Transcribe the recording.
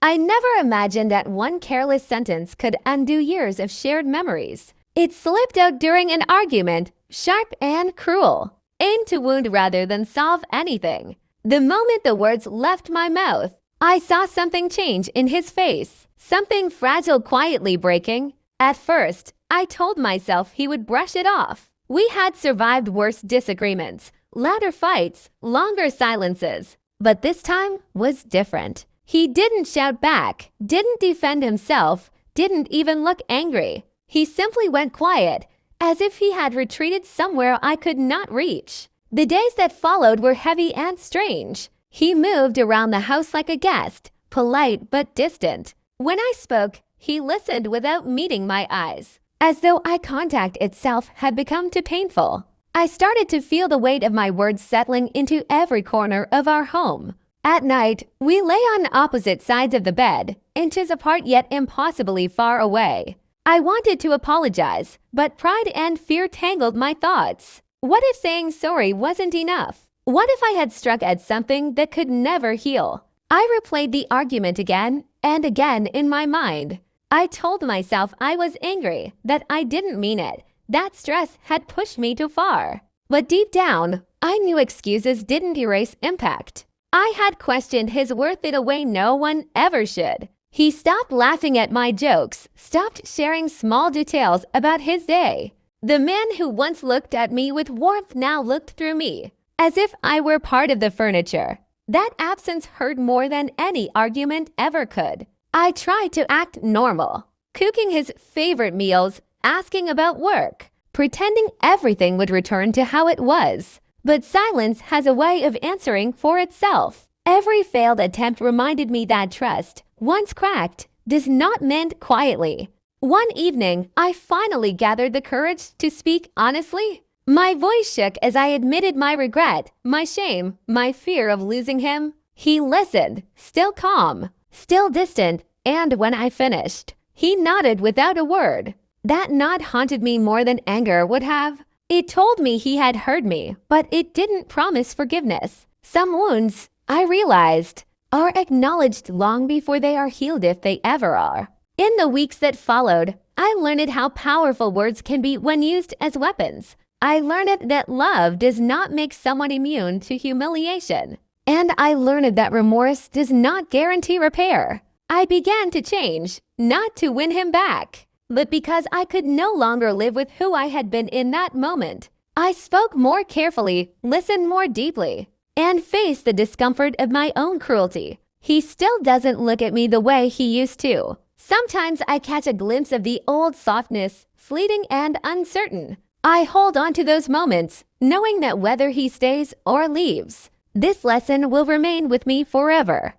I never imagined that one careless sentence could undo years of shared memories. It slipped out during an argument, sharp and cruel, aimed to wound rather than solve anything. The moment the words left my mouth, I saw something change in his face, something fragile quietly breaking. At first, I told myself he would brush it off. We had survived worse disagreements, louder fights, longer silences. But this time was different. He didn't shout back, didn't defend himself, didn't even look angry. He simply went quiet, as if he had retreated somewhere I could not reach. The days that followed were heavy and strange. He moved around the house like a guest, polite but distant. When I spoke, he listened without meeting my eyes, as though eye contact itself had become too painful. I started to feel the weight of my words settling into every corner of our home. At night, we lay on opposite sides of the bed, inches apart yet impossibly far away. I wanted to apologize, but pride and fear tangled my thoughts. What if saying sorry wasn't enough? What if I had struck at something that could never heal? I replayed the argument again and again in my mind. I told myself I was angry, that I didn't mean it, that stress had pushed me too far. But deep down, I knew excuses didn't erase impact. I had questioned his worth in a way no one ever should. He stopped laughing at my jokes, stopped sharing small details about his day. The man who once looked at me with warmth now looked through me, as if I were part of the furniture. That absence hurt more than any argument ever could. I tried to act normal, cooking his favorite meals, asking about work, pretending everything would return to how it was. But silence has a way of answering for itself. Every failed attempt reminded me that trust, once cracked, does not mend quietly. One evening, I finally gathered the courage to speak honestly. My voice shook as I admitted my regret, my shame, my fear of losing him. He listened, still calm, still distant, and when I finished, he nodded without a word. That nod haunted me more than anger would have. It told me he had heard me, but it didn't promise forgiveness. Some wounds, I realized, are acknowledged long before they are healed if they ever are. In the weeks that followed, I learned how powerful words can be when used as weapons. I learned that love does not make someone immune to humiliation. And I learned that remorse does not guarantee repair. I began to change, not to win him back, but because I could no longer live with who I had been in that moment. I spoke more carefully, listened more deeply, and faced the discomfort of my own cruelty. He still doesn't look at me the way he used to. Sometimes I catch a glimpse of the old softness, fleeting and uncertain. I hold on to those moments, knowing that whether he stays or leaves, this lesson will remain with me forever.